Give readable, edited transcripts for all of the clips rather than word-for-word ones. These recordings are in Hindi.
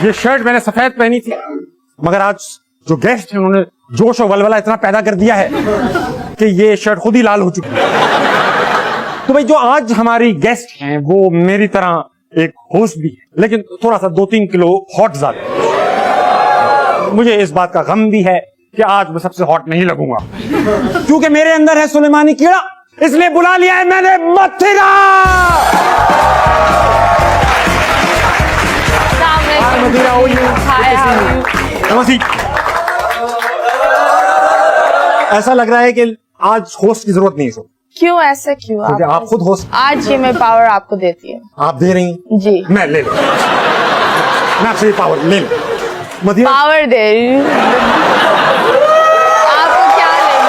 ये शर्ट मैंने सफेद पहनी थी, मगर आज जो गेस्ट हैं उन्होंने जोश और वलवला इतना पैदा कर दिया है कि ये शर्ट खुद ही लाल हो चुकी है। तो भाई जो आज हमारी गेस्ट हैं वो मेरी तरह एक होस्ट भी है, लेकिन थोड़ा सा 2-3 किलो हॉट ज्यादा। मुझे इस बात का गम भी है कि आज मैं सबसे हॉट नहीं लगूंगा, क्योंकि मेरे अंदर है सुलेमानी कीड़ा, इसलिए बुला लिया है मैंने Mathira. Mathira, how are you? नमस्ते। ऐसा लग रहा है कि आज होस्ट की जरूरत नहीं है। क्यों ऐसा क्यों? आप खुद होस्ट। आज ये मैं पावर आपको देती हूँ। आप दे रही हैं? जी। मैं ले लूं, मैं आपसे ये पावर ले लूं। मथिरा पावर दे रही हूँ। आपको क्या लेना?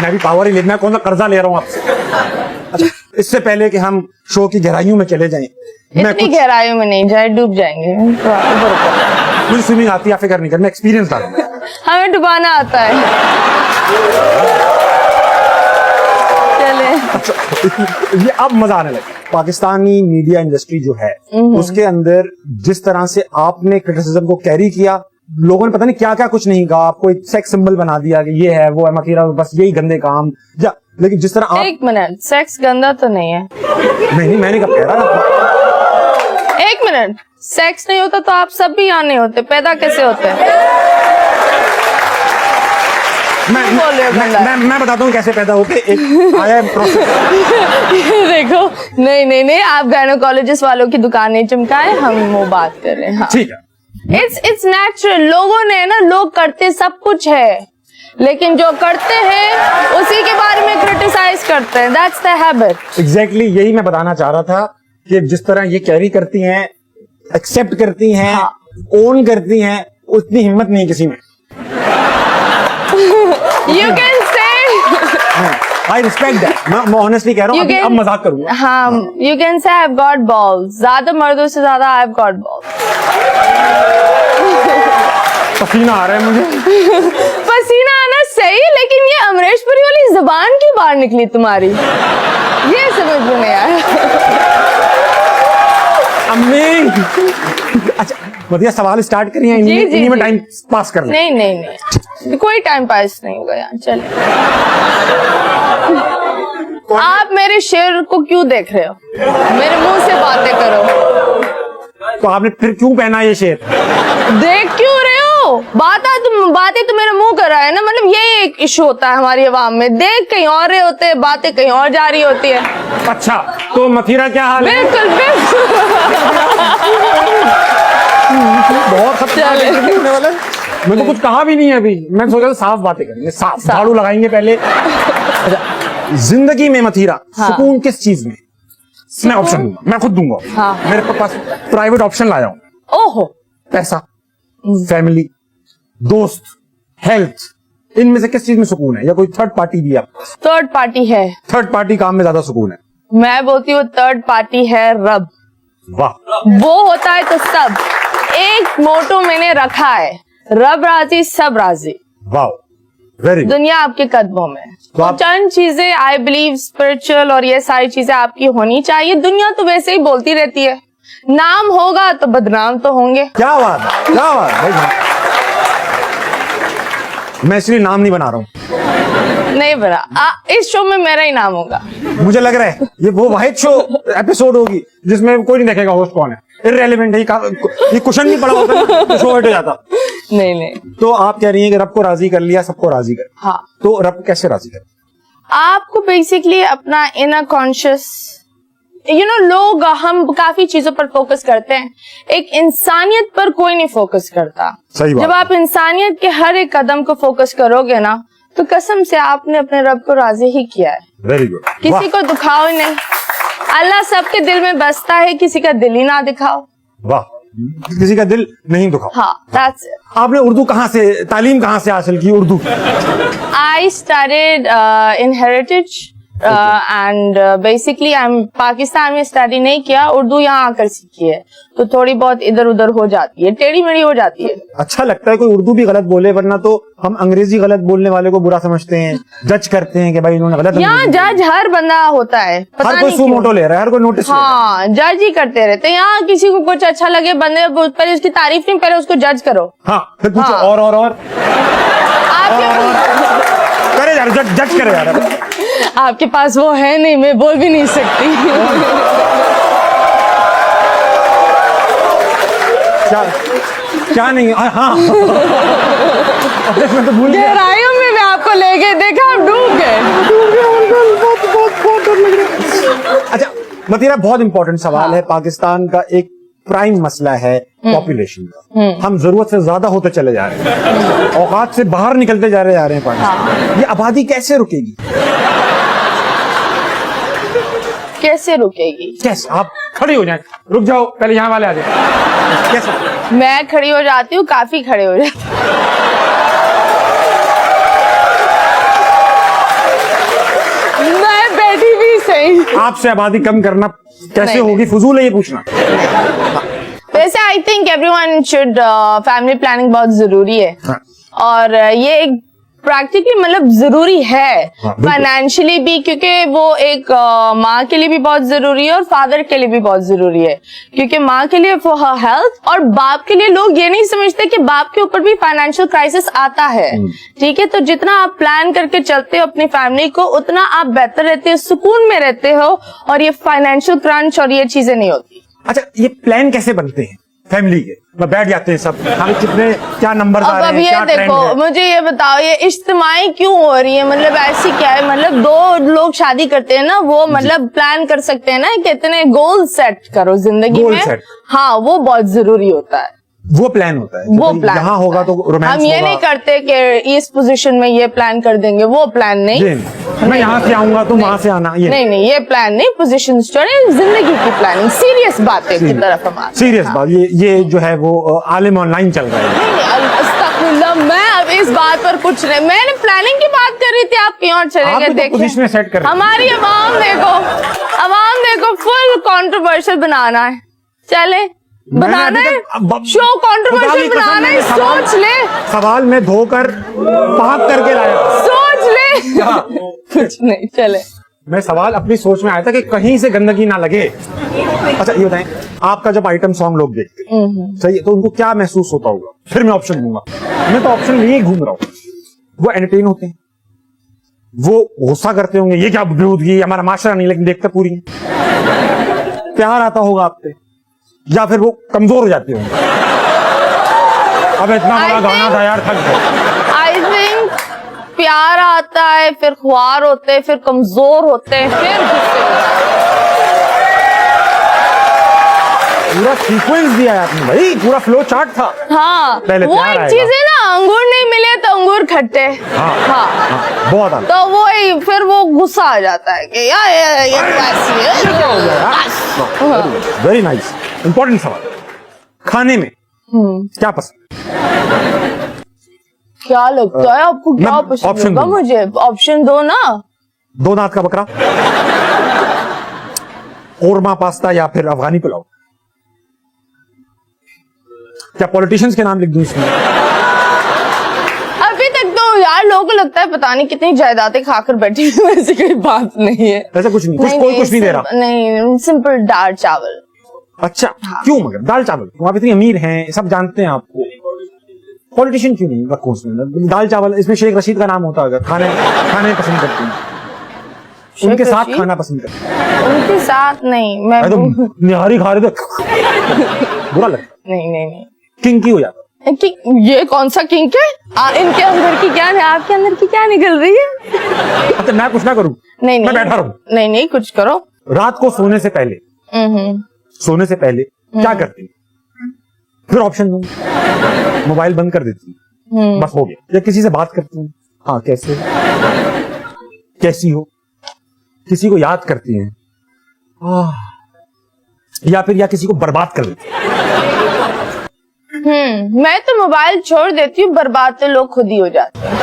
मैं भी पावर ही ले, मैं कौन सा कर्जा ले रहा हूँ आपसे। अच्छा, इससे पहले कि हम शो की गहराइयों में चले जाएं, इतनी गहराइयों में नहीं जाए, डूब जाएंगे। मुझे स्विमिंग आती है, फिक्र नहीं कर, मैं एक्सपीरियंस डालूंगा। हमें डुबाना आता है। चले। अच्छा, ये अब मजा आने लगा। पाकिस्तानी मीडिया इंडस्ट्री जो है उसके अंदर जिस तरह से आपने क्रिटिसिज्म को कैरी किया, लोगों ने पता नहीं क्या क्या कुछ नहीं कहा, आपको एक सेक्स सिंबल बना दिया कि ये है वो है, मथिरा बस यही गंदे काम या, लेकिन जिस तरह आप। एक मिनट, सेक्स गंदा तो नहीं है। नहीं, मैंने कब कह रहा। एक मिनट, सेक्स नहीं होता तो आप सब भी यहाँ नहीं होते, पैदा कैसे होते हैं? मैं बताता हूँ कैसे पैदा होते। एक आया है प्रोसेस। देखो, नहीं, आप गायनोकोलॉजिस्ट वालों की दुकान नहीं चमकाए, हम वो बात कर रहे हैं। हाँ। ठीक है, इट्स नेचुरल। लोगों ने ना, लोग करते सब कुछ है, लेकिन जो करते हैं उसी के बारे में क्रिटिसाइज करते हैं। That's the habit. एग्जैक्टली यही मैं बताना चाह रहा था कि जिस तरह ये कैरी करती हैं, एक्सेप्ट करती हैं, ओन करती हैं, उतनी हिम्मत नहीं किसी में। You can say I respect that. मैं ऑनेस्टली कह रहा हूँ, अब मजाक करूंगा। हाँ, you can say I've got balls. ज्यादा मर्दों से ज्यादा I've got balls. पसीना आ रहा है मुझे। पसीना आना सही, लेकिन ये अमरीशपुरी वाली जबान क्यों बाहर निकली तुम्हारी? ये समझ में नहीं आया। अच्छा, मथिरा सवाल स्टार्ट करिए, इन्हीं में टाइम पास कर लें। नहीं, कोई टाइम पास नहीं होगा यहाँ। चले। आप मेरे शेर को क्यों देख रहे हो? मेरे मुंह से बातें करो। तो आपने फिर क्यों पहना ये शेर? देख क्यों रहे हो? बातें तो मेरा मुंह कर रहा है ना, मतलब ये एक इशू होता है हमारी आवाम में। देख कहीं और रहे होते हैं, बातें कहीं और जा रही होती है। अच्छा, तो मथिरा क्या हाल है? बिल्कुल। बहुत होने वाला है। मैं तो कुछ कहा भी नहीं है अभी, मैं सोचा था साफ बातें करेंगे, साफ झाड़ू लगाएंगे पहले। अच्छा, जिंदगी में मथिरा सुकून किस चीज में? मैं ऑप्शन दूंगा, मैं खुद दूंगा। हाँ। मेरे पास प्राइवेट ऑप्शन लाया हूँ। ओहो। पैसा, फैमिली, दोस्त, हेल्थ, इनमें से किस चीज में सुकून है? या कोई थर्ड पार्टी भी है? थर्ड पार्टी है। थर्ड पार्टी काम में ज्यादा सुकून है। मैं बोलती हूँ थर्ड पार्टी है रब। वाह। वो होता है तो सब। एक मोटो मैंने रखा है, रब राजी सब राजी। वाह, वेरी गुड। दुनिया आपके कदमों में। तो आप चंद चीजें आई बिलीव स्पिरिचुअल और ये सारी चीजें आपकी होनी चाहिए। दुनिया तो वैसे ही बोलती रहती है, नाम होगा तो बदनाम तो होंगे। क्या बात है, क्या बात है। मैं इसलिए नाम नहीं बना रहा हूँ। नहीं बना, इस शो में मेरा ही नाम होगा। मुझे लग रहा है ये वो वाहिद शो एपिसोड होगी जिसमें कोई नहीं देखेगा होस्ट कौन है। इररेलेवेंट है, ये क्वेश्चन नहीं पड़ा होता तो शो हट जाता। नहीं। तो आप कह रही हैं कि रब को राजी कर लिया, सबको राजी कर। हाँ। तो रब कैसे राजी कर? आपको बेसिकली अपना इनर कॉन्शियस, लोग हम काफी चीजों पर फोकस करते हैं, एक इंसानियत पर कोई नहीं फोकस करता। सही बात। जब आप इंसानियत के हर एक कदम को फोकस करोगे ना, तो कसम से आपने अपने रब को राजी ही किया है। Very good. किसी को दुखाओ ही नहीं। अल्लाह सबके दिल में बसता है, किसी का दिल ही ना दिखाओ। वाह, किसी का दिल नहीं दुखाओ। हाँ, that's it. आपने उर्दू कहाँ से, तालीम कहाँ से हासिल की Urdu? I studied in Heritage and basically I am Pakistan में स्टडी नहीं किया, उर्दू यहाँ आकर सीखी है, तो थोड़ी बहुत इधर उधर हो जाती है, टेढ़ी मेढ़ी हो जाती है। अच्छा लगता है कोई उर्दू भी गलत बोले, वरना तो हम अंग्रेजी गलत बोलने वाले को बुरा समझते हैं, जज करते हैं कि भाई इन्होंने गलत। यहाँ जज हर बंदा होता है, पता हर कोई नहीं सुमोटो ले रहा है, हर कोई नोटिस। हाँ, जज ही करते रहते हैं। यहाँ किसी को कुछ अच्छा लगे बंदे, पहले उसकी तारीफ नहीं, पहले उसको जज करो। हाँ, फिर पूछो हाँ। और आपके करे यार, जज करे यार। आपके पास वो है नहीं, मैं बोल भी नहीं सकती। क्या नहीं? हाँ मैं तो भूल गया। गहराइयों में मैं आपको ले गए, देखा आप डूब गए। अच्छा मतीरा, बहुत इंपॉर्टेंट सवाल है। पाकिस्तान का एक प्राइम मसला है पॉपुलेशन का। हम जरूरत से ज्यादा होते चले जा रहे हैं, औकात से बाहर निकलते जा रहे हैं पाकिस्तान। ये आबादी कैसे रुकेगी? कैसे रुकेगी? कैसे? आप खड़े हो जाएं, रुक जाओ, पहले यहाँ वाले आ जाए। कैसे? मैं खड़ी हो जाती हूँ, काफी खड़े हो जाती हूँ। मैं बैठी भी सही। आपसे आबादी कम करना कैसे नहीं, होगी? फजूल है ये पूछना। वैसे I think everyone should, family planning बहुत जरूरी है। हाँ। और ये एक प्रैक्टिकली मतलब जरूरी है, हाँ, बिल्कुल। फाइनेंशियली भी, क्योंकि वो एक माँ के लिए भी बहुत जरूरी है और फादर के लिए भी बहुत जरूरी है। क्योंकि माँ के लिए फॉर हर हेल्थ, और बाप के लिए लोग ये नहीं समझते कि बाप के ऊपर भी फाइनेंशियल क्राइसिस आता है। ठीक है, तो जितना आप प्लान करके चलते हो अपनी फैमिली को, उतना आप बेहतर रहते हो, सुकून में रहते हो, और ये फाइनेंशियल क्रंच और ये चीजें नहीं होती। अच्छा, ये प्लान कैसे बनते हैं फैमिली के? बैठ जाते हैं सब, हमें कितने क्या नंबर आ रहे अब हैं, ये क्या ट्रेंड देखो, है? मुझे ये बताओ, ये इज्तिमाई क्यों हो रही है? मतलब ऐसी क्या है? मतलब दो लोग शादी करते हैं ना, वो मतलब प्लान कर सकते हैं ना कि इतने गोल सेट करो जिंदगी गोल में। सेट। हाँ, वो बहुत जरूरी होता है। वो प्लान होता है, वो प्लान यहाँ होगा तो रोमांस हम ये होगा। नहीं करते कि इस पोजीशन में ये प्लान कर देंगे, वो प्लान नहीं। मैं यहाँ से आऊंगा तो वहां से आना, ये नहीं, ये प्लान नहीं, पोजीशन छोड़े, जिंदगी की प्लानिंग, सीरियस बातें की तरफ हमारा। सीरियस बात। ये जो है वो आलिम ऑनलाइन चल रहा है। नहीं, अस्तगफिरुल्लाह, मैं अब इस बात पर कुछ नहीं, मैंने प्लानिंग की बात कर रही थी, आप कहीं और चले गए। देखिए, पोजीशन सेट कर, हमारी अवाम देखो फुल कंट्रोवर्शियल बनाना है, चले बनाना है, शो कंट्रोवर्शियल बनाना है, सोच ले। सवाल में धोकर पाक करके लाया, सोच ले। कुछ नहीं, चले। मैं सवाल अपनी सोच में आया था कि कहीं से गंदगी ना लगे। अच्छा ये बताएं, आपका जब आइटम सॉन्ग लोग देखते हैं, सही है, तो उनको क्या महसूस होता होगा? फिर मैं ऑप्शन दूंगा, मैं तो ऑप्शन लिए घूम रहा हूँ। वो एंटरटेन होते हैं, वो गुस्सा करते होंगे, ये क्या बेहूदगी, हमारा माशरा नहीं, लेकिन देखते पूरी हैं। प्यार आता होगा आप पे, या फिर वो कमजोर हो जाते होंगे, अब इतना बड़ा गाना था यार, थक गए। आई थिंक प्यार आता है, फिर ख्वार होते हैं, फिर कमजोर होते हैं, फिर गुस्से हो जाते हैं। पूरा सीक्वेंस दिया है आपने भाई, पूरा फ्लो चार्ट था। हाँ, पहले वो प्यार एक आएगा। चीज है ना, अंगूर नहीं मिले तो अंगूर खट्टे। हाँ, बहुत आला। तो वो फिर वो गुस्सा आ जाता है कि यार ये तो ऐसी है। वेरी नाइस, इंपॉर्टेंट सवाल। खाने में क्या पसंद? क्या लगता है आपको, क्या मैं पसंद ऑप्शन होगा? दूंगा। मुझे ऑप्शन दो ना। दो दांत का बकरा, ओरमा पास्ता, या फिर अफगानी पुलाव? क्या पॉलिटिशियंस के नाम लिख दूं इसमें? अभी तक तो यार लोगों को लगता है पता नहीं कितनी जायदादें खाकर बैठी हुई, वैसे कोई बात नहीं है। ऐसा कुछ नहीं, कोई कुछ नहीं दे रहा। नहीं, सिंपल दाल चावल। अच्छा, क्यों? मगर दाल चावल क्यों? आप इतनी अमीर हैं, सब जानते हैं आपको, पॉलिटिशियन क्यों नहीं रखो उसमें? दाल चावल, इसमें शेख रशीद का नाम होता, अगर खाने पसंद करते हैं, उनके साथ खाना पसंद करते हैं। उनके साथ नहीं, मैं तो निहारी खा रहे थे, बुरा लगता, नहीं किंकी हो जाता। ये कौन सा किंक है? इनके अंदर की क्या है, आपके अंदर की क्या निकल रही है? अच्छा मैं कुछ ना करूं? नहीं, मैं बैठा रहूं? नहीं, कुछ करो। रात को सोने से पहले क्या करती? फिर ऑप्शन दूं, मोबाइल बंद कर देती, बस हो गया। या किसी से बात करती हूँ, हाँ कैसे, कैसी हो, किसी को याद करती हैं, या फिर किसी को बर्बाद कर देती है। मैं तो मोबाइल छोड़ देती हूँ, बर्बाद तो लोग खुद ही हो जाते हैं।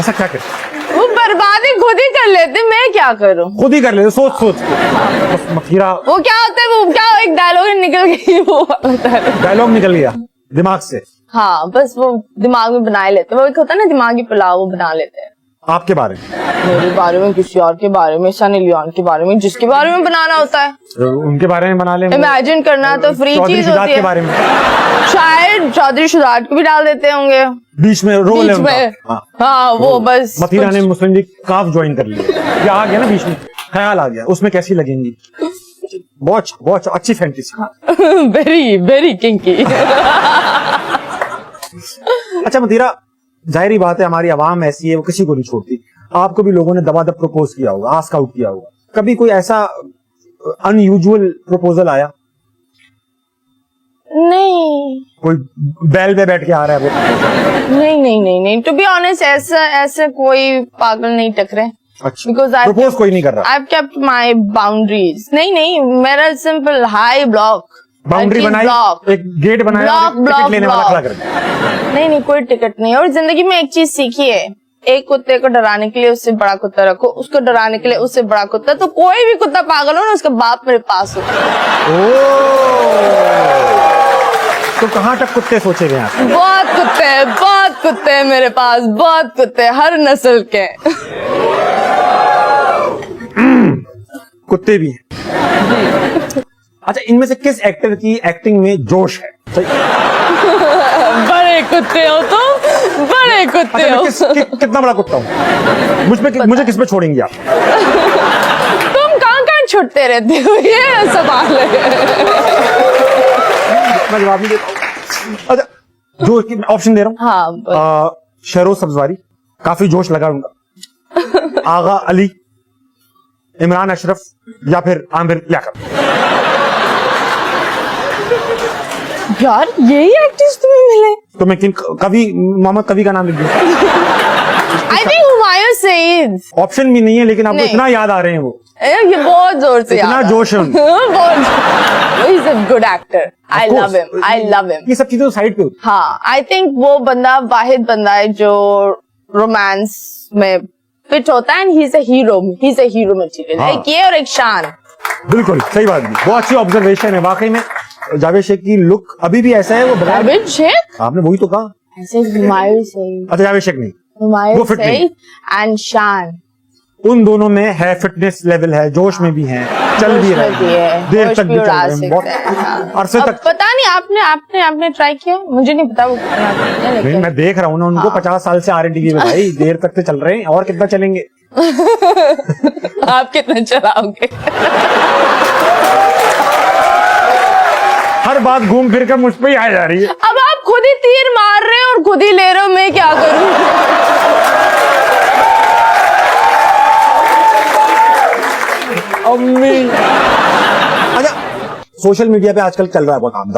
ऐसा क्या कर, वो बर्बादी खुद ही कर लेते, मैं क्या करूं? खुद ही कर ले, सोच सोच के। बस मतीरा वो क्या होता है, वो क्या एक डायलॉग निकल गई वो होता है। डायलॉग निकल गया दिमाग से हाँ बस वो दिमाग में बना ही लेते, वो एक होता है ना दिमागी पुलाव, वो बना लेते हैं। आपके बारे में, मेरे बारे में, किसी और के बारे में, सनी लियोन के बारे में, जिसके बारे में बनाना होता है। उनके बारे में बना ले। इमेजिन करना तो फ्री चौधरी चीज शुजात होती के है। बारे में शायद चौधरी शुजात को भी डाल देते होंगे बीच में, रोल है बीच में। उनका। हाँ। हाँ वो बस मतीरा ने मुस्लिम लीग काफ ज्वाइन कर लिया, ये आ गया ना बीच में, ख्याल आ गया, उसमें कैसी लगेंगी। बहुत बहुत अच्छी फैंटेसी। Very very kinky. अच्छा मतीरा, जाहिर बात है हमारी आवाम ऐसी है, वो किसी को नहीं छोड़ती। आपको भी लोगों ने दबादब प्रपोज किया होगा, आस्क आउट किया होगा, कभी कोई ऐसा अनयूजुअल प्रपोजल आया? नहीं कोई बैल पे बैठ के आ रहा है वो? नहीं टू बी ऑनेस्ट ऐसा कोई पागल नहीं टकरे। अच्छा, Because प्रपोज कोई नहीं कर रहा? I've kept my boundaries. नहीं मेरा सिंपल हाई ब्लॉक, बाउंड्री बनाई, एक गेट बनाया, और एक टिकट लेने वाला खड़ा कर दिया। नहीं कोई टिकट नहीं। और जिंदगी में एक चीज सीखी है, एक कुत्ते को डराने के लिए उससे बड़ा कुत्ता रखो, उसको डराने के लिए उससे बड़ा कुत्ता। तो कोई भी कुत्ता पागल हो ना, उसका बाप मेरे पास हो। तो कहाँ तक कुत्ते सोचे हुए हैं? बहुत कुत्ते हैं मेरे पास, बहुत कुत्ते, हर नस्ल के कुत्ते भी हैं। अच्छा, इनमें से किस एक्टर की एक्टिंग में जोश है? बड़े कुत्ते हो तो बड़े कुत्ते अच्छा, हो। कितना बड़ा कुत्ता हूँ? मुझे किस पे छोड़ेंगी आप? तुम कहाँ छुटते रहते हो, ये सवाल है। मैं जवाब नहीं देता। अच्छा, जो ऑप्शन दे रहा हूँ, हाँ शहरोज सब्जवारी, काफी जोश लगा उनका, आगा अली, इमरान अशरफ, या फिर आमिर याकर। यार यही एक्टर्स तुम्हें मिले? तो मैं कवि, मोहम्मद कवि का नाम लिख दूं? I think Humayun Saeed. Option भी नहीं है, लेकिन आपको नहीं। इतना याद आ रहे हैं वो, ये बहुत जोर से इतना याद जोश है उनमें। He is a good actor, I love him, I love him. ये सब चीजें साइड पे होती। हाँ आई थिंक वो बंदा वाहिद बंदा है जो रोमांस में फिट होता है, and he is a hero material. हाँ। एक ये और एक शान। बिल्कुल सही बात, बहुत अच्छी ऑब्जर्वेशन है वाकई में। जावेद शेख की लुक अभी भी ऐसा है, वो बगैर, जावेद शेख आपने वही तो कहा। ऐसे हुमायूं सईद, अच्छा, जावेद शेख नहीं, हुमायूं वो fit नहीं। सईद एंड शान। उन दोनों में है, फिटनेस लेवल है, जोश में भी है, चल भी रहे हैं, देर तक भी चल रहे हैं, बहुत अरसे तक। पता नहीं आपने ट्राई किया? मुझे नहीं पता वो कितना। नहीं, मैं देख रहा हूँ ना उनको, 50 साल से R&D में भाई, देर तक तो चल रहे हैं, और कितना चलेंगे? आप कितना चलाओगे? हर बात घूम फिर कर मुझ पे ही आ जा रही है। अब आप खुद ही तीर मार रहे हो और खुद ही ले रहे हो, मैं क्या करूं? अम्मी। अच्छा, सोशल मीडिया पे आजकल चल रहा है बहुत काम,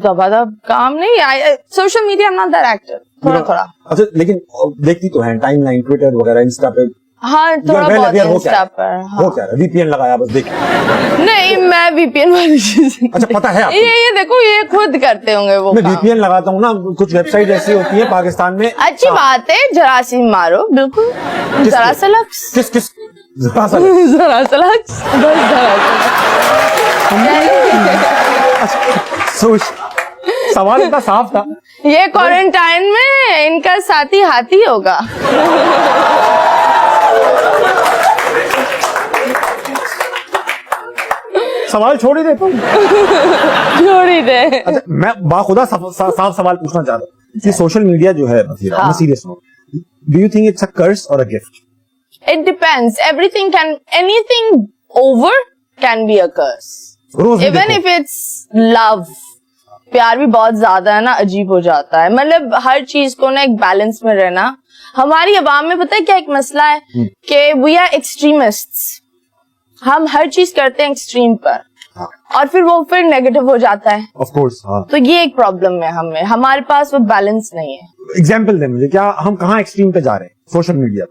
दबादब काम नहीं, social media not that actor, थोड़ा। अच्छा, लेकिन देखती तो है टाइमलाइन, ट्विटर वगैरह, इंस्टा पे। हाँ थोड़ा बहुत इंस्टा पर। वो क्या है, VPN लगाया बस देख। नहीं मैं VPN वाली चीज। अच्छा, पता है आपको? ये देखो, ये खुद करते होंगे वो। मैं VPN लगाता हूँ ना, कुछ वेबसाइट ऐसी होती है पाकिस्तान में। अच्छी बात है, जरासीम मारो, बिल्कुल। जरा सा लक्स, किस जरा सा जरा सा लक्स, बस जरा सोच, सवाल इतना साफ था। ये क्वारंटाइन में इनका साथी हाथी होगा। सवाल छोड़ ही देता हूँ। छोड़ ही दे। अच्छा, मैं बाखुदा साफ सवाल पूछना चाह रहा हूँ कि सोशल मीडिया जो है, मैं सीरियस हूँ, do you think it's a curse और a gift? It depends. Anything over can be a curse. Even if it's love. प्यार भी बहुत ज्यादा है ना, अजीब हो जाता है। मतलब हर चीज को ना एक बैलेंस में रहना। हमारी अवाम में पता है क्या एक मसला है कि we are extremists. हम हर चीज करते हैं एक्सट्रीम पर, और फिर वो नेगेटिव हो जाता है। Of course, हाँ। तो ये एक प्रॉब्लम है हमें, हमारे पास वो बैलेंस नहीं है। एग्जाम्पल दे मुझे, क्या हम कहाँ एक्सट्रीम पे जा रहे हैं सोशल मीडिया पे?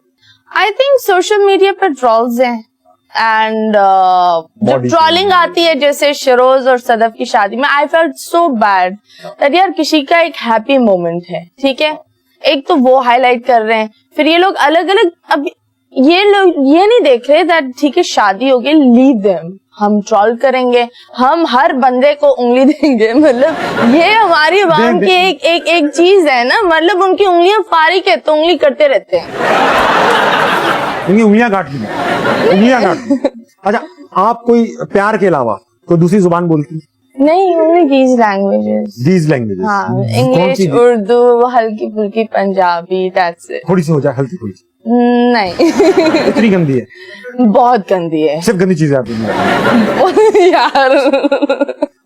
आई थिंक सोशल मीडिया पर ट्रोल्स हैं, एंड जो ट्रोलिंग आती है जैसे शरोज और सदफ की शादी में, I felt so bad that यार किसी का एक हैप्पी मोमेंट है, ठीक है, एक तो वो हाईलाइट कर रहे हैं, फिर ये लोग अलग अलग, अब ये लोग ये नहीं देख रहे दैट ठीक है शादी हो गई, लीव देम, हम ट्रोल करेंगे, हम हर बंदे को उंगली देंगे, मतलब ये हमारी आवाम की एक चीज है ना, मतलब उनकी उंगलियां फारिक है तो उंगली करते रहते हैं, उनकी उंगलियां काट दी, उंगलियां काट दी। अच्छा, आप कोई प्यार के अलावा कोई दूसरी जुबान बोलती? नहीं, only these languages. These languages. हाँ, इंग्लिश, उर्दू, हल्की फुल्की पंजाबी, that's it. थोड़ी सी हो जाए, हल्की थोड़ी सी। नहीं इतनी गंदी है? बहुत गंदी है। सिर्फ गंदी चीजें आती हैं यार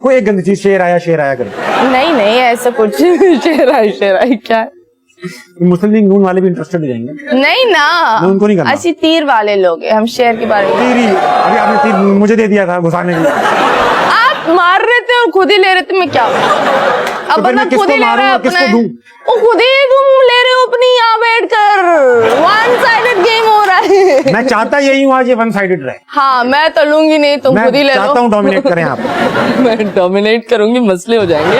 कोई एक गंदी चीज, शेर आया करे। नहीं ऐसा कुछ शेर क्या है? मुस्लिम लीग नून वाले भी इंटरेस्टेड हो जाएंगे। नहीं ना, उनको नहीं करना। अच्छी तीर वाले लोग हैं, हम शेर के बारे में। तीर ही अभी आपने तीर मुझे दे दिया था घुसाने के लिए। आप मार रहे थे और खुद ही ले रहे थे, मैं क्या अब तो मैं खुद ही ले रहा है किसको दूं? वो खुद ही तुम ले रहे हो अपनी यहाँ बैठ कर, वन साइडेड गेम हो रहा है। मैं चाहता यही हूँ आज ये वन साइडेड रहे। हाँ, मैं तो लूंगी नहीं, तुम खुद ही ले लो। मैं चाहता हूँ डोमिनेट करें आप। मैं डोमिनेट करूंगी, मसले हो जाएंगे।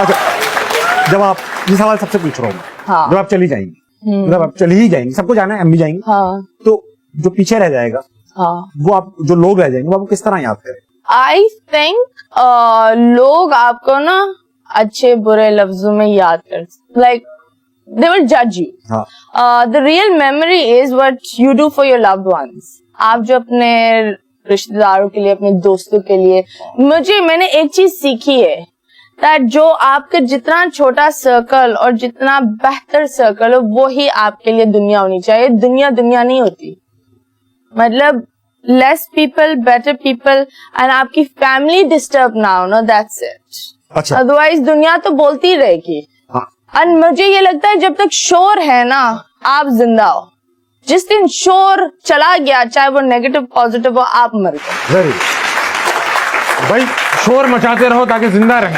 अच्छा, जब आप ये सवाल सबसे पूछ रहा हूँ, हाँ। जब आप चली जाएंगी, मतलब आप चली ही जाएंगी, सबको जाना है, हम भी जाएंगे, हाँ। तो जो पीछे रह जाएगा, हाँ, वो आप जो लोग रह जाएंगे वो आपको किस तरह याद करें? आई थिंक लोग आपको ना अच्छे बुरे लफ्जों में याद कर, लाइक दे विल जज you. The real memory is what you do for your loved ones. आप जो अपने रिश्तेदारों के लिए, अपने दोस्तों के लिए, मैंने एक चीज सीखी है दैट जो आपका जितना छोटा सर्कल और जितना बेहतर सर्कल हो, वो ही आपके लिए दुनिया होनी चाहिए। दुनिया नहीं होती, मतलब less people better people, and आपकी फैमिली डिस्टर्ब ना हो, नो दैट्स इट। अच्छा, अदरवाइज दुनिया तो बोलती ही रहेगी। हाँ। और मुझे ये लगता है जब तक शोर है ना, आप जिंदा हो। जिस दिन शोर चला गया, चाहे वो नेगेटिव पॉजिटिव हो, आप मर गए। वेरी भाई, शोर मचाते रहो ताकि जिंदा रहे।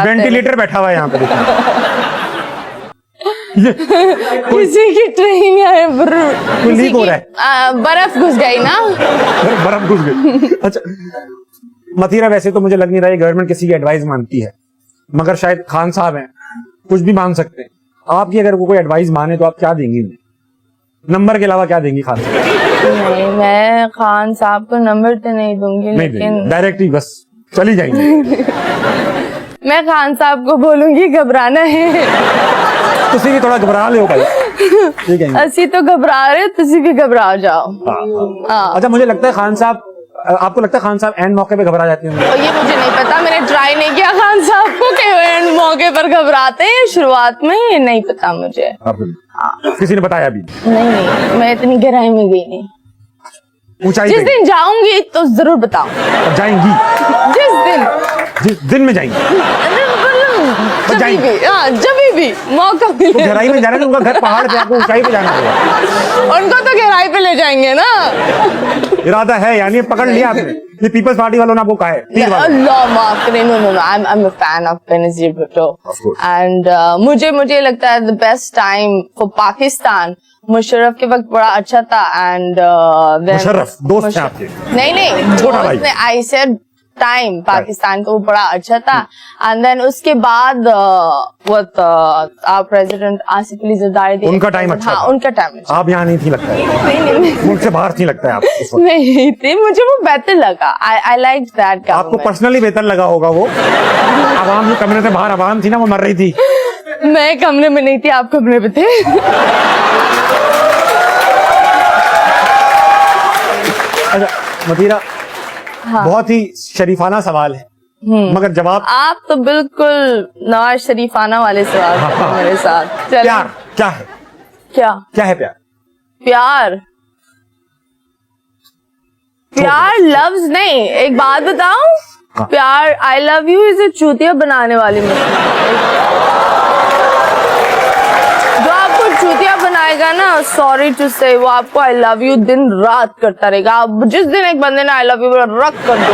वेंटिलेटर बैठा हुआ है यहाँ पे। किसी की ट्रेन है, कोई लीक हो रहा है, बर्फ घुस गई ना, बर्फ घुस गई। अच्छा मतीरा, वैसे तो मुझे लग नहीं रहा है गवर्नमेंट किसी की एडवाइस मानती है, मगर शायद खान साहब हैं, कुछ भी मान सकते हैं। आपकी अगर वो कोई एडवाइस माने तो आप क्या देंगी? नंबर के अलावा क्या देंगी खान साहब? नहीं, मैं खान साहब को नंबर तो नहीं दूंगी, लेकिन डायरेक्ट ही बस चली जाएंगी। मैं खान साहब को बोलूंगी घबराना है, तुसी भी थोड़ा घबरा लो भाई, ठीक है? असी तो घबरा रहे, तुसी भी घबरा जाओ। हाँ। अच्छा, मुझे लगता है खान साहब, आपको लगता है खान साहब एंड मौके पे घबरा जाते होंगे? और ये मुझे नहीं पता, मैंने ट्राई नहीं किया खान साहब को कि एंड मौके पर घबराते हैं, शुरुआत में ये नहीं पता मुझे। किसी ने बताया भी नहीं, मैं इतनी गहराई में गई नहीं। ऊंचाई जिस दिन जाऊंगी तो जरूर बताऊं। जाएंगी? जिस दिन में जाएंगी? जब भी मौका मिले। तो गहराई में जाना है, उनका घर पहाड़ पे, आपको ऊंचाई पे जाना होगा। उनको तो गहराई पे ले जाएंगे ना। इरादा है, यानी पकड़ लिया आपने। ये पीपल्स पार्टी वालों ने आपको कहा है? अल्लाह माफ करे, no I am a fan of Benazir Bhutto, and मुझे लगता है the best time for Pakistan Musharraf के वक्त बड़ा अच्छा था, एंड मुशर्रफ दोस्त हैं आपके? नहीं, छोटा भाई। आई सेड टाइम पाकिस्तान का वो बड़ा अच्छा था, एंड देन उसके बाद प्रेसिडेंट आसिफ अली जरदारी थे, उनका टाइम अच्छा था। उनका टाइम अच्छा। आप यहाँ नहीं थी लगता है? नहीं, मुल्क से बाहर थी लगता है आप? नहीं थी, मुझे वो बेहतर लगा। I like that. आपको पर्सनली बेहतर लगा होगा वो? आवाम जो कमरे से बाहर आवाम थी ना, वो मर रही थी। मैं कमरे में नहीं थी, आप कमरे में थे। अच्छा मतीरा, हाँ। बहुत ही शरीफाना सवाल है, मगर जवाब आप तो बिल्कुल नवाज शरीफाना वाले सवाल हाँ। मेरे साथ। प्यार क्या है? क्या है प्यार? प्यार लफ्ज नहीं, एक बात बताऊं, हाँ। प्यार आई लव यू इसे चूतिया बनाने वाली जो आपको चूतिया बनाएगा ना, सॉरी टू से, वो आपको आई लव यू दिन रात करता रहेगा। आप जिस दिन एक बंदे ने आई लव यू रख कर दो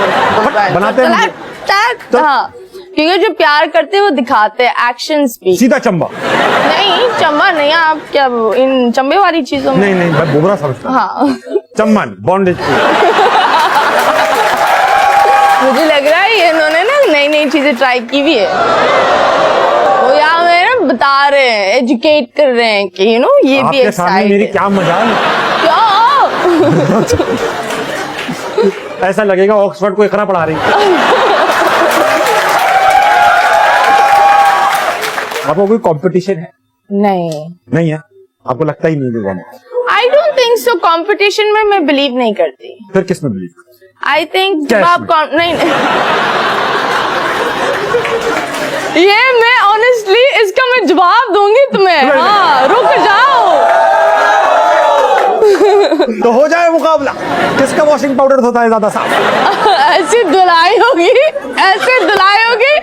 बनाते हैं तो हाँ, क्योंकि जो प्यार करते हैं वो दिखाते हैं एक्शंस भी। सीधा चंबा नहीं, चंबा नहीं, आप क्या इन चंबे वाली चीजों में? नहीं, मैं बोबरा समझता हूँ। हाँ, चम्मन बॉन्डेज। मुझे लग रहा है ये इन्होंने ना नई नई चीजें ट्राई की भी है। वो यहाँ मेरे बता रहे हैं, एजुकेट कर रहे हैं कि ये भी आपके सामने मेरी क्या मजाल। क्या ऐसा लगेगा ऑक्सफोर्ड को इकरा पढ़ा रही। आपको कोई कंपटीशन है? नहीं है, आपको लगता ही नहीं है? I don't think so. Competition में मैं बिलीव नहीं करती। फिर किस में बिलीव? आई थिंक क्या जब आप नहीं ये मैं ऑनेस्टली इसका मैं जवाब दूंगी तुम्हें। हाँ, रुक जाओ। तो हो जाए मुकाबला, किसका वॉशिंग पाउडर होता है ज्यादा साफ? ऐसी धुलाई होगी, ऐसे धुलाई होगी,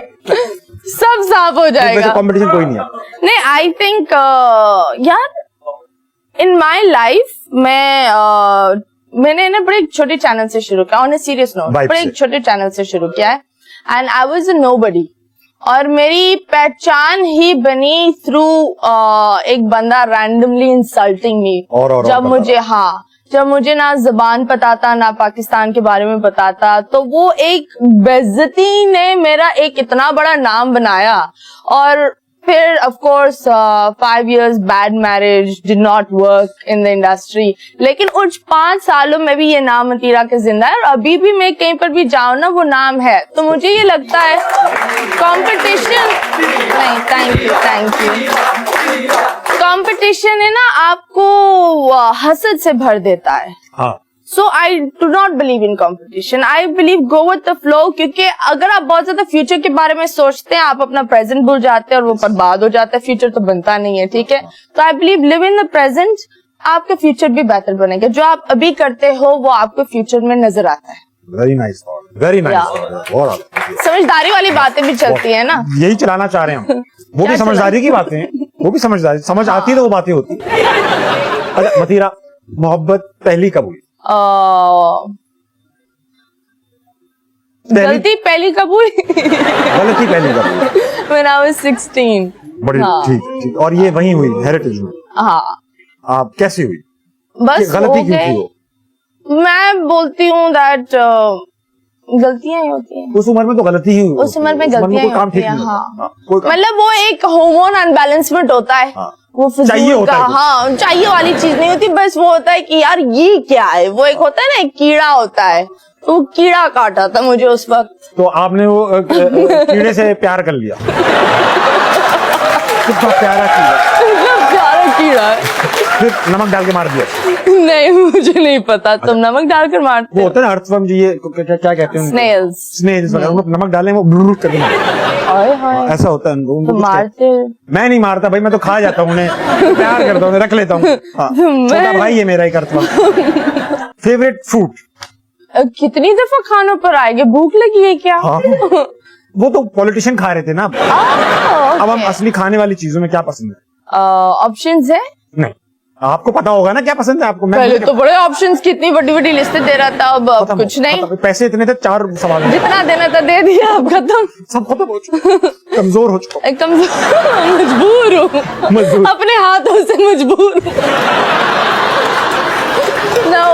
सब साफ हो जाएगा। कंपटीशन कोई नहीं है। नहीं, आई थिंक यार इन माई लाइफ मैंने ना बड़े एक छोटे चैनल से शुरू किया, ऑन अ सीरियस नोट, बड़े एक छोटे चैनल से शुरू किया है and I was a nobody. और मेरी पहचान ही बनी थ्रू एक बंदा रैंडमली इंसल्टिंग मी। जब मुझे ना जुबान पता था ना पाकिस्तान के बारे में पता था, तो वो एक बेइज्जती ने मेरा एक इतना बड़ा नाम बनाया। और फिर of course 5 years bad marriage did not work in the industry, लेकिन उस 5 सालों में भी ये नाम मतीरा के जिंदा है और अभी भी मैं कहीं पर भी जाऊं ना वो नाम है। तो मुझे ये लगता है कंपटीशन नहीं, थैंक यू। कंपटीशन है ना आपको हसद से भर देता है। हाँ। So I do not believe in competition. I believe go with the flow, क्योंकि अगर आप बहुत ज्यादा फ्यूचर के बारे में सोचते हैं, आप अपना प्रेजेंट भूल जाते हैं और वो बर्बाद हो जाता है। फ्यूचर तो बनता नहीं है, ठीक है। तो I believe live in the present, आपका फ्यूचर भी बेहतर बनेगा। जो आप अभी करते हो वो आपको फ्यूचर में नजर आता है। Very nice, very nice. समझदारी वाली बातें भी चलती है ना, यही चलाना चाह रहे हैं हम। वो भी समझदारी की बातें हैं, वो भी समझदारी, समझ आती है तो वो बातें होती। अच्छा मतीरा, मोहब्बत पहली कब हुई? गलती पहली कब हुई? गलती पहली कब हुई? When I was 16। बड़ी ठीक। और ये वहीं हुई हेरिटेज में? हाँ। आप कैसे हुई? बस गलती क्यों थी वो? मैं बोलती हूँ दैट गलतियां ही होती हैं। उस उम्र में तो गलती ही हुई। उस उम्र में गलतियां काम ठीक नहीं। हाँ, मतलब वो एक हार्मोन अनबैलेंसमेंट होता है। वो चाहिए होता है। हाँ, चाहिए वाली चीज नहीं होती, बस वो होता है कि यार ये क्या है। वो एक होता है ना, एक कीड़ा होता है, तो वो कीड़ा काटा था मुझे उस वक्त। तो आपने वो कीड़े से प्यार कर लिया? कितना प्यारा कीड़ा है। फिर नमक डाल के मार दिया? नहीं, मुझे नहीं पता। तुम नमक डालकर मारते? वो होता है ना अर्थवर्म जी, ये क्या कहते हैं? स्नेल्स वगैरह। नमक डालें वो ब्रूट करके ऐसा होता है। तो मारते? मैं नहीं मारता भाई, मैं तो खा जाता हूँ उन्हें, प्यार करता हूँ, रख लेता हूँ। छोटा भाई है मेरा एक अर्थवर्म। Favourite fruit? कितनी दफा खानों पर आएंगे, भूख लगी है क्या? वो तो पॉलिटिशियन खा रहे थे ना। अब हम असली खाने वाली चीजों में क्या पसंद है? ऑप्शंस है? नहीं, आपको पता होगा ना क्या पसंद है आपको। पहले तो बड़े ऑप्शंस की इतनी बड़ी बड़ी लिस्ट दे रहा था, अब कुछ नहीं। पैसे इतने थे, 4 सवाल जितना देना था दे दिया, अब खत्म, सब खत्म हो चुका। कमजोर हो चुका। मजबूर हूँ, अपने हाथों से मजबूर हूँ। No,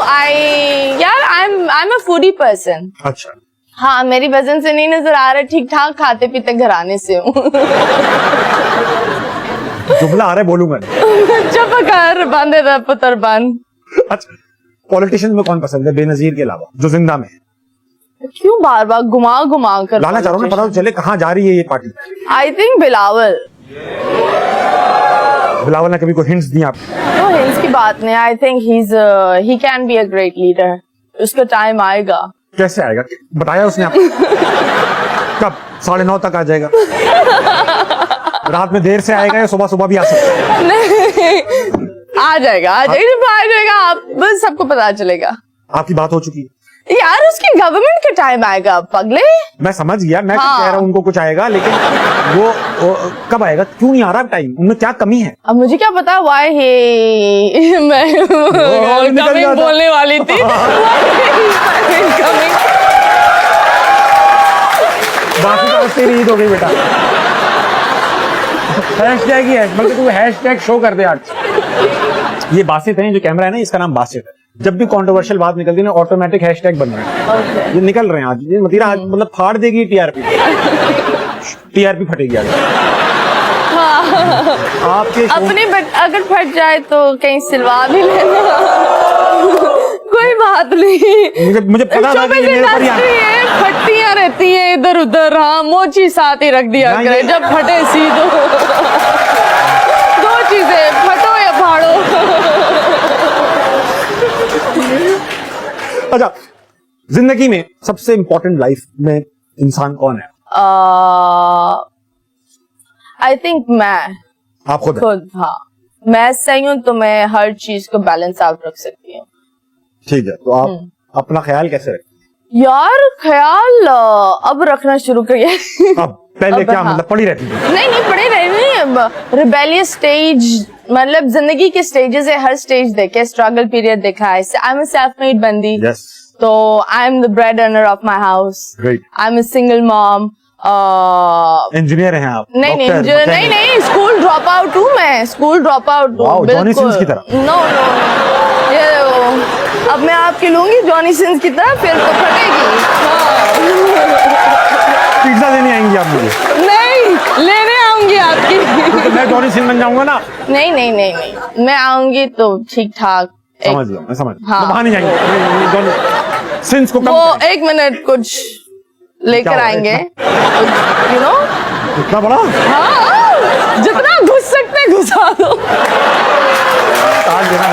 I'm a foodie person. अच्छा। हाँ, मेरी वजन से नहीं नजर आ रहा, ठीक ठाक खाते पीते घराने से हूँ। जुमला आ रहा है, बोलूंगा। चुप कर, बांधे दा पुत्र बांध। अच्छा, पॉलिटिशियन में कौन पसंद है बेनजीर के अलावा, जो जिंदा में है? क्यों बार बार घुमा घुमा कर लाना चाह रहा हूँ, पता तो चले कहाँ जा रही है ये party. I think Bilawal. Bilawal ने कभी कोई हिंट्स दिए आपको? नो हिंट्स की बात नहीं। I think he can be a great leader. उसका टाइम आएगा। कैसे आएगा, बताया उसने आपको? कब? 9:30 तक आ जाएगा? रात में देर से आएगा या सुबह सुबह भी आ सकता है? नहीं, आ जाएगा आप बस सबको पता चलेगा। आपकी बात हो चुकी है यार, उसकी गवर्नमेंट का टाइम आएगा पगले। मैं समझ गया, मैं कह रहा हूँ उनको कुछ आएगा, लेकिन वो कब आएगा, क्यों नहीं आ रहा टाइम, उनमें क्या कमी है? अब मुझे क्या पता वाई है। मैं कमिंग बोलने वाली थी। बाकी तो तेरी ईद हो गई बेटा। हैशटैग ही है, बल्कि तू हैशटैग शो कर दे आज। ये बासित है, जो कैमरा है ना, इसका नाम बासित है। जब भी कंट्रोवर्शियल बात निकलती है ना, ऑटोमेटिक हैशटैग बन रहे हैं। ये निकल रहे हैं आज। ये मतीरा आज मतलब फाड़ देगी टीआरपी। टीआरपी फटेगी आगे। आपके show- अपनी अगर फट जाए तो कहीं सिलवा भी लेना। कोई बात नहीं, मुझे पता था कि ये मेरे ऊपर ही आना। इंडस्ट्री है, फटतियां रहती हैं इधर उधर। हाँ, मोची साथ ही रख दिया नहीं, करे, ये- जब फटे सी दो। दो चीजें, फटो या फाड़ो। अच्छा, जिंदगी में सबसे इंपॉर्टेंट लाइफ में इंसान कौन है? आई थिंक मैं आप खुद हैं? खुद, हाँ, मैं सही हूँ तो मैं हर चीज को बैलेंस आउट रख सकती हूँ। ठीक है, तो आप अपना ख्याल कैसे रखें? यार ख्याल अब रखना शुरू करिए। अब पहले अब क्या हाँ। मतलब पड़ी रहती थी? नहीं पढ़े रहे नहीं, अब रिबेलियस स्टेज, मतलब जिंदगी के स्टेजेस है, हर स्टेज देखे, स्ट्रगल पीरियड देखा है। आई एम अ सेल्फ मेड बंदी, यस, तो I am the bread earner of my house. Great. I am a single mom. Engineer हैं आप? नहीं नहीं डॉक्टर, नहीं मैकेनिक? नहीं, स्कूल ड्रॉप आउट हूँ मैं, स्कूल ड्रॉप आउट वाओ, हूँ। जॉनी सिंस की तरह? नो नो, ये अब मैं आपकी लूंगी जॉनी सिंस की तरह, फिर तो फटेगी। पिज्जा देने आएंगी आप मुझे? नहीं, लेने आऊंगी आपकी। तो मैं जॉनी सिंह बन जाऊंगा ना? नहीं नहीं नहीं नहीं, मैं आऊंगी तो ठीक ठाक। समझ गया, मैं समझ हाँ। तो वहां नहीं जाएंगे जॉनी सिंस को कम वो करें। एक मिनट कुछ क्या लेकर हुआ, आएंगे, यू नो। इतना बड़ा हाँ, जितना घुस सकते घुसा दो। ताज देना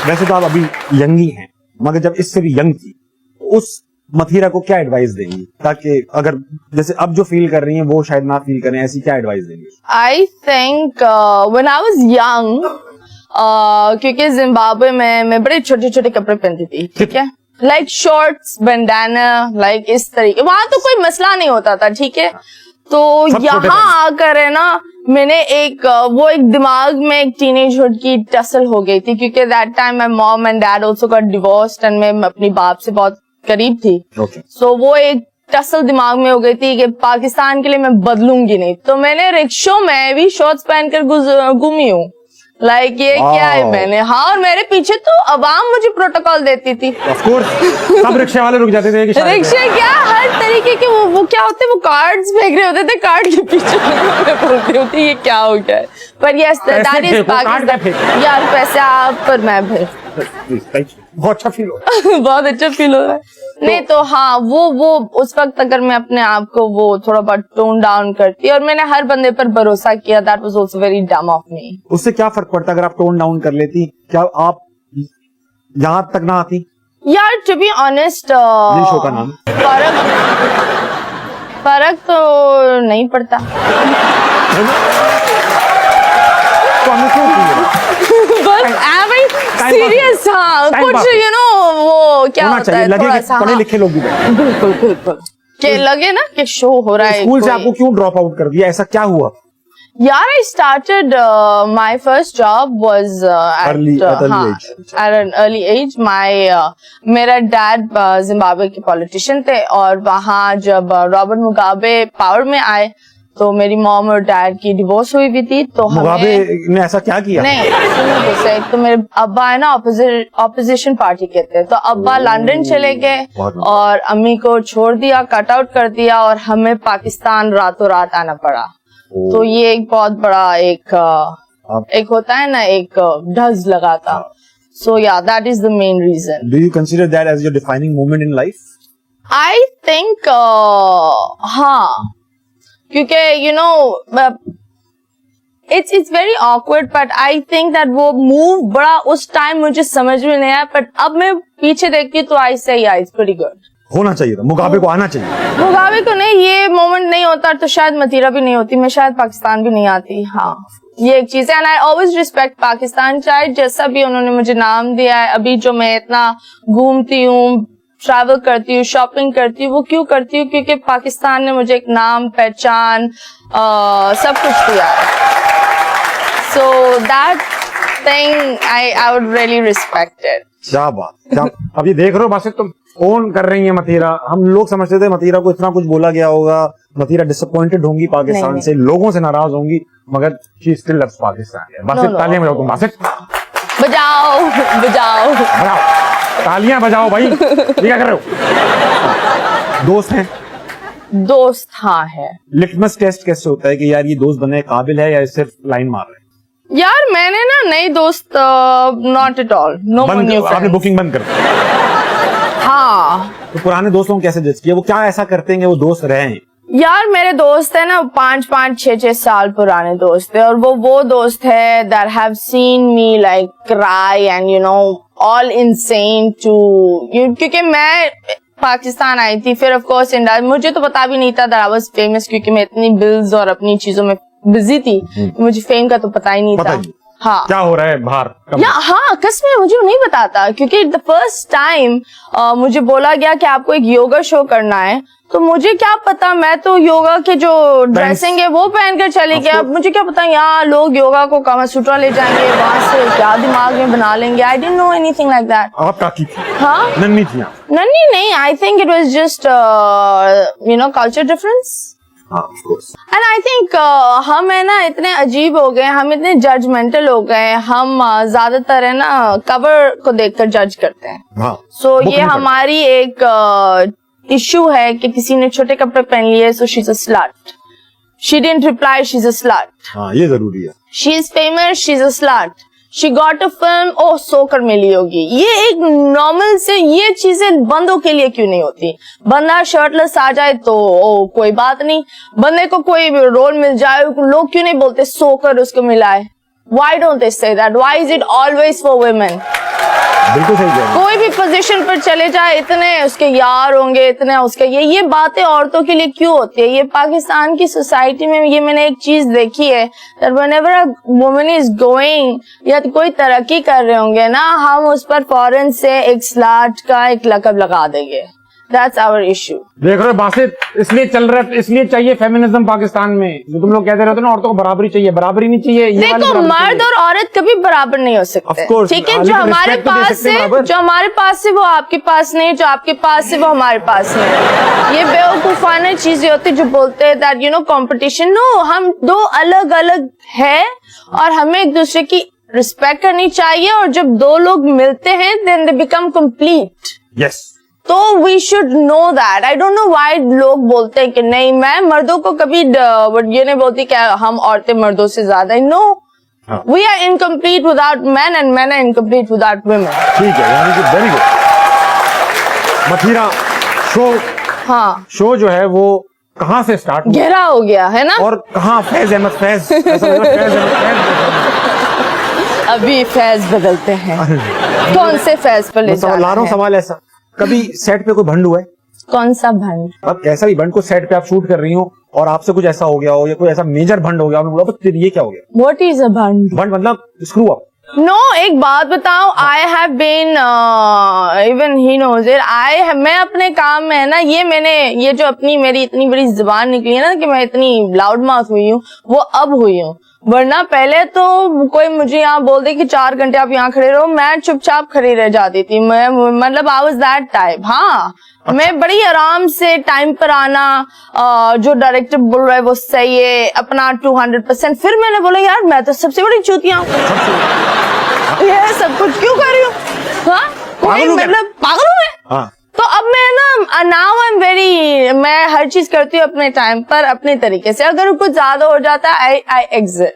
वैसे तो आप अभी यंग ही हैं, मगर जब इससे भी यंग थी, उस मथीरा को क्या एडवाइस देंगी, ताकि अगर जैसे अब जो फील कर रही हैं वो शायद ना फील करें, ऐसी क्या एडवाइस देंगी? I think when I was young, क्योंकि जिम्बाब्वे में मैं बड़े छोटे छोटे कपड़े पहनती थी, ठीक है, लाइक शॉर्ट्स, बैंडाना, लाइक इस तरीके। वहां तो कोई मसला नहीं होता था, ठीक है। तो सब छोटे यहाँ आकर है ना, मैंने वो एक दिमाग में एक टीनेजहुड की टसल हो गई थी, क्योंकि that time my mom and dad also got divorced and मैं अपनी बाप से बहुत करीब थी। ओके, सो वो एक टसल दिमाग में हो गई थी कि पाकिस्तान के लिए मैं बदलूंगी नहीं। तो मैंने रिक्शों में भी शॉर्ट्स पहनकर घूमी हूँ, लाइक ये क्या है Wow. मैंने। हाँ, और मेरे पीछे तो अवाम मुझे प्रोटोकॉल देती थी। ऑफ कोर्स सब रिक्शे वाले रुक जाते थे कि शायद- रिक्शे क्या, हर तरीके के वो क्या होते, वो कार्ड्स फेंक रहे होते थे, कार्ड के पीछे मैं बोलती होती ये क्या हो गया है। पर यस, पैसे दैट इज फेंको, कार्ड क्या पाकिस्तान। यार पैसे आप पर मैं भेज बहुत अच्छा फील हो। बहुत अच्छा फील हो रहा है। नहीं तो हाँ, वो उस वक्त अगर मैं अपने आप को वो थोड़ा बहुत टोन डाउन करती, और मैंने हर बंदे पर भरोसा किया, दैट वाज आल्सो वेरी डम ऑफ मी। उससे क्या फर्क पड़ता अगर आप टोन डाउन कर लेती? क्या आप यहाँ तक ना आती? यार टू बी ऑनेस्ट, ये शो का नाम फर्क तो नहीं पड़ता। तो हमें क्यों चाहिए? बस सीरियस, हाँ, Time कुछ pass। यू नो वो क्या होना होता चाहिए, है लगे थोड़ा कि सा, पढ़े हाँ, लिखे लोग भी बैठे। बिल्कुल बिल्कुल, कि लगे ना कि शो हो रहा है। स्कूल से कोई। आपको क्यों ड्रॉप आउट कर दिया? ऐसा क्या हुआ? Yeah, I started my first job was at Early age. at an early age. मेरा डैड जिम्बाब्वे के पॉलिटिशियन थे, और वहाँ जब रॉबर्ट मुगाबे पावर में आए तो मेरी मॉम और डैड की डिवोर्स हुई भी थी। तो मुगाबे हमें ने ऐसा क्या किया? नहीं सुनो तो सही, तो मेरे अब्बा है ना ऑपोजिशन पार्टी के थे, तो अब्बा लंदन चले गए बहुत और अम्मी को छोड़ दिया, कट आउट कर दिया, और हमें पाकिस्तान रातों रात आना पड़ा। तो ये एक बहुत बड़ा एक होता है ना, एक ढज लगा था। सो या that is the main reason. Do you consider that as your defining moment in life? I think हाँ, क्योंकि you know it's very awkward, but I think that वो मूव बड़ा उस टाइम मुझे समझ में नहीं आया, बट अब मैं पीछे देखती हूँ तो आई से इट्स प्रीटी गुड। होना चाहिए था, मुगाबे को आना चाहिए। मुगाबे को नहीं, ये मोमेंट नहीं होता तो शायद मथीरा भी नहीं होती, मैं शायद पाकिस्तान भी नहीं आती। हाँ, ये एक चीज है, and I always respect Pakistan, चाहे जैसा भी उन्होंने मुझे नाम दिया है। अभी जो मैं इतना घूमती हूँ, ट्रैवल करती हूँ, शॉपिंग करती हूँ, वो क्यों करती हूँ? क्योंकि पाकिस्तान ने मुझे एक नाम, पहचान, सब कुछ दिया है। So that thing I would really respect it. क्या बात, क्या अब ये देख रहे हो बासित, तुम ओन कर रही है मथीरा। हम लोग समझते थे मथीरा को इतना कुछ बोला गया होगा, मथीरा डिसअपॉइंटेड होंगी पाकिस्तान नहीं, से, लोगों से नाराज होंगी, मगर she still loves Pakistan. Basit no. तालियां बजाओ तुम, बासित बजाओ बजाओ बजाओ, तालियां बजाओ भाई। ये क्या कर रहे हो? दोस्त हैं? दोस्त हाँ है लिटमस टेस्ट कैसे होता है कि यार ये दोस्त बनने के काबिल है या सिर्फ लाइन मार रहे हैं? यार। मैंने ना नई दोस्त नॉट एट ऑल, नो बंद, न्यू आपने बुकिंग बंद कर दी। हाँ तो पुराने दोस्तों को कैसे जज किया? वो क्या ऐसा करते हैं कि वो दोस्त रहे हैं? यार, मेरे दोस्त है ना 5-5, 6-6 साल पुराने दोस्त है, और वो दोस्त है that have seen me like cry and you know all insane to क्योंकि मैं पाकिस्तान आई थी, फिर ऑफ कोर्स इंडिया, मुझे तो पता भी नहीं था that I was famous, क्योंकि मैं इतनी बिल्स और अपनी चीजों में बिजी थी, मुझे फेम का तो पता ही नहीं था। हाँ, क्या हो रहा है बाहर? या हाँ, कसम में मुझे नहीं बताता, क्योंकि द फर्स्ट टाइम मुझे बोला गया कि आपको एक योगा शो करना है, तो मुझे क्या पता, मैं तो योगा के जो ड्रेसिंग है वो पहनकर चली गया। अब मुझे क्या पता यहाँ लोग योगा को कामा सूत्रा ले जाएंगे, वहां से क्या दिमाग में बना लेंगे। I didn't know anything like that. आप काकी थी? हाँ, नन्ही थी आप? नन्ही नहीं, I think it was just you know culture difference. And I think हम है ना इतने अजीब हो गए, हम इतने जजमेंटल हो गए, हम ज्यादातर है ना कवर को देखकर जज करते हैं। सो ये हमारी एक इश्यू है कि किसी ने छोटे कपड़े पहन लिए, so she is a slut, she didn't reply, she is a slut. हाँ, ये जरूरी है। She is famous, she is a slut, she got a film, oh सोकर मिली होगी। ये एक नॉर्मल से, ये चीजें बंदों के लिए क्यों नहीं होती? बंदा शर्टलेस आ जाए तो ओ कोई बात नहीं, बंदे को कोई रोल मिल जाए, लोग क्यों नहीं बोलते सोकर उसको मिला है? Why don't they say that? Why is it always for women? बिल्कुल सही कह। कोई भी पोजीशन पर चले जाए, इतने उसके यार होंगे, इतने उसके ये बातें औरतों के लिए क्यों होती है? ये पाकिस्तान की सोसाइटी में ये मैंने एक चीज देखी है, that whenever a woman is going या कोई तरक्की कर रहे होंगे ना, हम उस पर फौरन से एक स्लट का एक लकब लगा देंगे। That's our issue. देख रहे हो बासित, इसलिए चल रहा है, इसलिए चाहिए फेमिनिज्म पाकिस्तान में। जो तुम लोग कहते रहते हो ना, औरतों को बराबरी चाहिए, बराबरी नहीं चाहिए। ये देखो, मर्द और औरत कभी बराबर नहीं हो सकते, ठीक है? जो हमारे पास है वो आपके पास नहीं, जो आपके पास है वो हमारे पास नहीं। ये बेवकूफाना चीजें होती जो बोलते हैं that you know competition. No, हम दो अलग अलग है और हमें एक दूसरे की रिस्पेक्ट करनी चाहिए, और जब दो लोग मिलते हैं then they become complete. Yes, तो we should know that. I don't know why लोग बोलते हैं कि नहीं, मैं मर्दों को कभी ये नहीं बोलती कि हम औरतें मर्दों से ज्यादा। No, we are incomplete without man and man are incomplete without women. ठीक है, यानी कि वेरी गुड। मथीरा शो, हाँ, शो जो है वो कहाँ से स्टार्ट हुआ? गहरा हो गया है ना, और कहाँ फैज अहमद फैज, ऐसा लग रहा है अभी फैज बदलते हैं। कौन से फैज पर ले ला रहा हूँ सवाल ऐसा, कभी सेट पे कोई भंड हुआ है? कौन सा भंड? अब कैसा भी भंड को सेट पे आप शूट कर रही हो और आपसे कुछ ऐसा हो गया हो या कोई ऐसा मेजर भंड हो गया हो, ये क्या हो गया? What is a भंड? भंड मतलब स्क्रू अप। नो, एक बात बताऊं, I have been even he knows it, मैं अपने काम में है ना, ये जो अपनी मेरी इतनी बड़ी जुबान निकली है ना कि मैं इतनी लाउड माउथ हुई हूँ, वो अब हुई हूँ। वरना पहले तो कोई मुझे यहाँ बोल दे कि 4 घंटे आप यहाँ खड़े रहो, मैं चुपचाप खड़ी रह जाती थी। मैं मतलब आई वाज दैट टाइप। हाँ, मैं बड़ी आराम से टाइम पर आना, जो डायरेक्टर बोल रहा है वो सही है, अपना 200%। फिर मैंने बोला यार मैं तो सबसे बड़ी चूतिया हूँ, ये सब कुछ क्यों कर रही हूँ? हाँ, कोई मतलब पागल हूँ मैं? तो अब मैं ना नाउ आई एम वेरी, मैं हर चीज करती हूँ अपने टाइम पर, अपने तरीके से। अगर कुछ ज्यादा हो जाता है आई एग्जिट।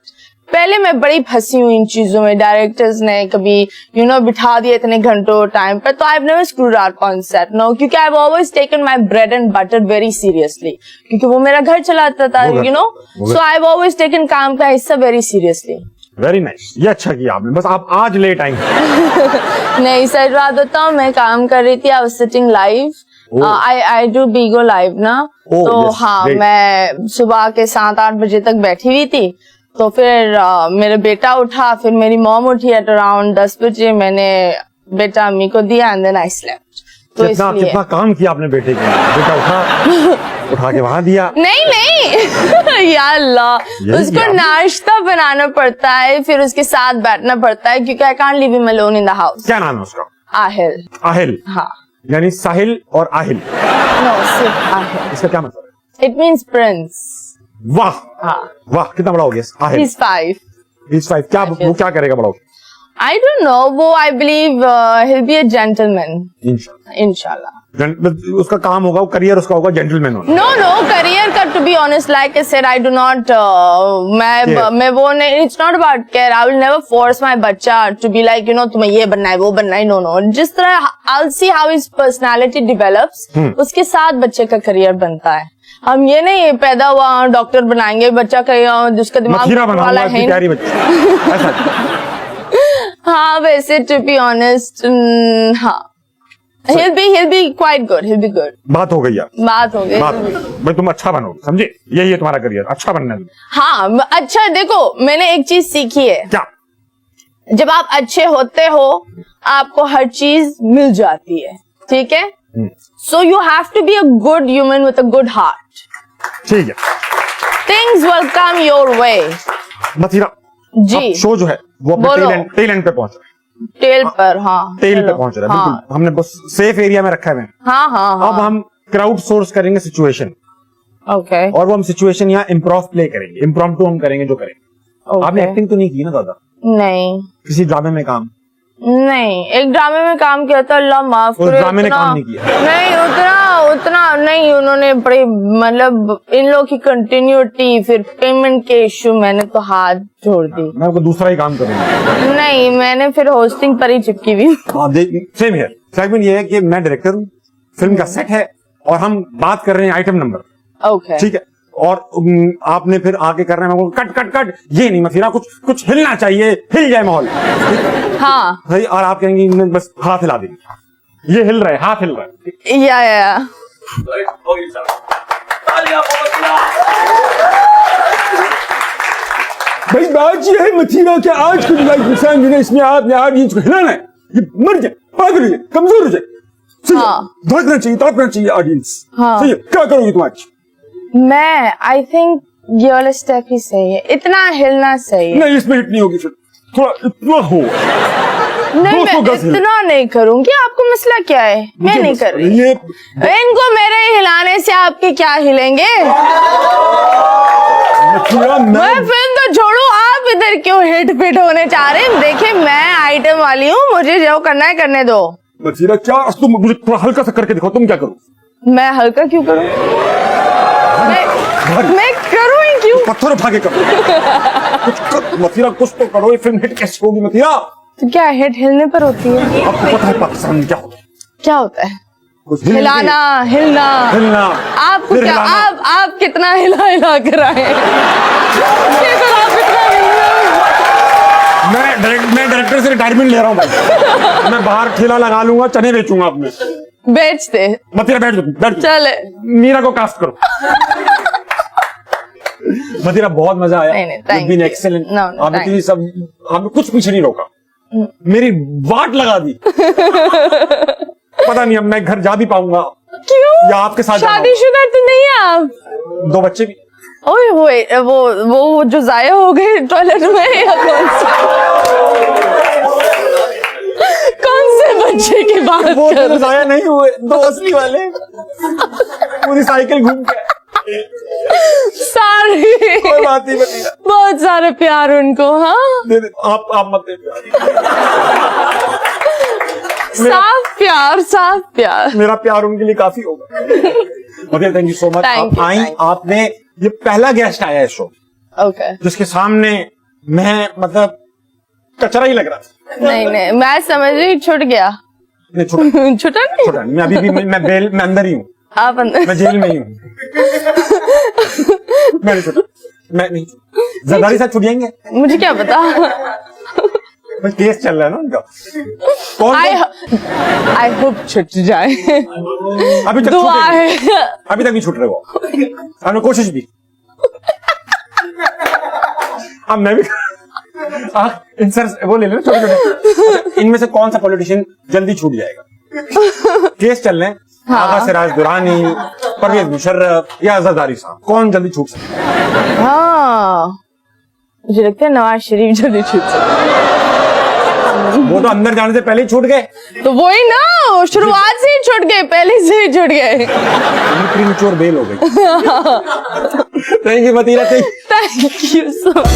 पहले मैं बड़ी फंसी हूँ इन चीजों में, डायरेक्टर्स ने कभी यू नो बिठा दिया इतने घंटों टाइम पर, तो I have never screwed out on set. No, क्योंकि I have always taken my bread and butter very seriously, क्योंकि वो मेरा घर चलाता था, you know. So I have always taken काम का हिस्सा वेरी सीरियसली। वेरी नाइस, ये अच्छा किया आपने। बस आप आज लेट आई। नहीं, सच बात बताऊं, मैं काम कर रही थी, I was sitting live, I do बीगो live ना, तो हाँ, मैं सुबह के 7-8 बजे तक बैठी हुई थी। तो फिर मेरा बेटा उठा, फिर मेरी मॉम उठी एट अराउंड 10 बजे, मैंने बेटा अम्मी को दिया एंड देन आई स्लेप्ट। तो कितना काम किया आपने बेटे के लिए? बेटा उठा के वहां दिया? नहीं या अल्लाह, उसको नाश्ता बनाना पड़ता है, फिर उसके साथ बैठना पड़ता है, क्योंकि I can't live him alone in the house. क्या नाम है उसका? आहिल। आहिल? हाँ, यानी साहिल और आहिल? नो, सिर्फ आहिल। इसका क्या मतलब है? It means Prince. वाह, हाँ, वाह, कितना बड़ा हो गया आहिल? He's 5. He's 5। क्या वो क्या करेगा बड़ा होकर? I don't know. वो I believe he'll be a gentleman. इंशाल्लाह। इंशाल्लाह। उसका काम होगा, वो करियर उसका होगा जेंटलमैन होना। No, career का to be honest, like I said, I do not, मैं वो नहीं, it's not about care. I will never force my बच्चा to be like, तुम्हें ये बनना है, वो बनना है, no. जिस तरह I'll see how his personality develops, उसके साथ बच्चे का करियर बनता है। हम ये नहीं पैदा हुआ डॉक्टर बनाएंगे बच्चा का, जिसका दिमाग वाला है। हाँ, वैसे to be honest, हाँ। He'll be quite good. He'll be good. बात हो गई यार। बात हो गई। भाई तुम अच्छा बनोगे, समझे? यही है तुम्हारा करियर, अच्छा बनना है। हाँ, अच्छा देखो, मैंने एक चीज सीखी है। क्या? जब आप अच्छे होते हो, आपको हर चीज मिल जाती है, ठीक है? So you have to be a good human with a good heart. ठीक है। Things will come your way. Mathira ji. Show जो है वो अपने टेल एंड पे पहुंच रहा है। टेल पर, हाँ। टेल पे पहुंच रहा है, बिल्कुल। हमने बस सेफ एरिया में रखा है। हाँ। अब हम क्राउड सोर्स करेंगे सिचुएशन। ओके। और वो हम सिचुएशन यहाँ इम्प्रोव प्ले करेंगे, इम्प्रॉम्प्टू हम करेंगे जो करेंगे। आपने एक्टिंग तो नहीं की ना दादा? नहीं। किसी ड्रामे में काम? नहीं, एक ड्रामे में काम किया था, अल्लाह माफ करे। ड्रामे ने काम नहीं किया? नहीं, उतना नहीं। उन्होंने बड़ी, मतलब इन लोग की कंटिन्यूटी, फिर पेमेंट के इश्यू, मैंने तो हाथ जोड़ दी। मैं आपको दूसरा ही काम करूंगा। नहीं, मैंने फिर होस्टिंग पर ही चिपकी हुई। सेम है। सेगमेंट ये है कि मैं डायरेक्टर हूँ, फिल्म का सेट है और हम बात कर रहे हैं आइटम नंबर। ओके। ठीक है। और आपने फिर आगे कर रहे हैं कट कट कट, ये नहीं मथीरा, कुछ हिलना चाहिए, हिल जाए माहौल। हाँ सही। और आप कहेंगे बस हाथ हिला देंगे, ये हिल रहा है, हाथ हिल रहा है। या भाई बात ये है मथीरा कि आज कुछ लाइक इंसान जो है इसमें आपने ऑडियंस को हिलाना है, ये मर जाए, पागल हो जाए, कमजोर हो जाए। हाँ। धड़कना चाहिए ऑडियंस। हाँ। सही है। क्या करोगी तुम आज? मैं आई थिंक ये वाला स्टेप ही सही है, इतना हिलना सही है। नहीं, इसमें हिट नहीं होगी, फिर थोड़ा इतना हो। नहीं, मैं इतना नहीं करूंगी। आपको मसला क्या है? मैं नहीं कर रही। इनको मेरे हिलाने से आपके क्या हिलेंगे? मैं फिल्म तो छोड़ू, आप इधर क्यों हिट फिट होने चाह रहे हैं? देखिए, मैं आइटम वाली हूँ, मुझे जो करना है करने दो। मथीरा क्या तुम मुझे थोड़ा हल्का सा करके दिखाओ, तुम क्या करो? मैं हल्का क्यों करूँ? मैं करूँ ही क्यों? पत्थर उठा के करो। मथीरा कुछ तो करो, ये फिल्म हिट कैसे होगी मथीरा? तो क्या हिट हिलने पर होती है? आपको पता है पाकिस्तान में क्या होता है? क्या होता है? हिलाना, हिलना। आपको क्या, आप कितना हिला कर आए? मैं डायरेक्टर से रिटायरमेंट ले रहा हूँ भाई। मैं बाहर ठेला लगा लूंगा, चने बेचूंगा अपने। बेचते? मथीरा बैठ चले। मीरा को कास्ट करो। मथीरा बहुत मजा आया। नहीं, एक्सेलेंट। आपने सब, आपने कुछ पीछे नहीं रोका, मेरी वाट लगा दी। पता नहीं अब मैं घर जा भी पाऊंगा क्यों? या आपके साथ? शादीशुदा तो नहीं है आप? 2 बच्चे भी। ओए वो जो जाया हो गए टॉयलेट में, या कौन से बच्चे की बात कर? वो तो जाया नहीं हुए, 2 असली वाले। पूरी साइकिल घूम के। सारी कोई बात नहीं मथीरा, बहुत सारे प्यार उनको। हाँ, आप मत दे साफ प्यार। मेरा प्यार उनके लिए काफी होगा। Mathira thank you so much. आप आई, आपने ये पहला गेस्ट आया है शो, ओके, जिसके सामने मैं मतलब कचरा ही लग रहा था। नहीं, मैं समझ रही, छूट गया। नहीं छुटा छुटा नहीं। मैं अभी भी मैं बेल में अंदर ही हूँ। आप अंदर? मैं जेल में ही हूँ। मैं नहीं छुटा, मैं नहीं। जरदारी साहब छुट जाएंगे? मुझे क्या पता। केस चल रहा है ना उनका। कौन? आई होप छुट जाए। अभी तक दुआ है। अभी तक नहीं छूट रहे वो। हमने कोशिश भी। अब मैं भी वो ले लो छोटे छोटे। इनमें से कौन सा पॉलिटिशियन जल्दी छूट जाएगा? केस चल रहे हैं। आगा सिराज दुरानी, परवेज मुशर्रफ या जरदारी साहब, कौन जल्दी छूट सकता है? हाँ, मुझे लगता है नवाज शरीफ जल्दी छूट सकता। वो तो अंदर जाने से पहले ही छूट गए। तो वही ना, शुरुआत से ही छूट गए, पहले से ही छूट गए। प्रीमेच्योर बेल हो गई। Thank you Mathira. Thank you so much.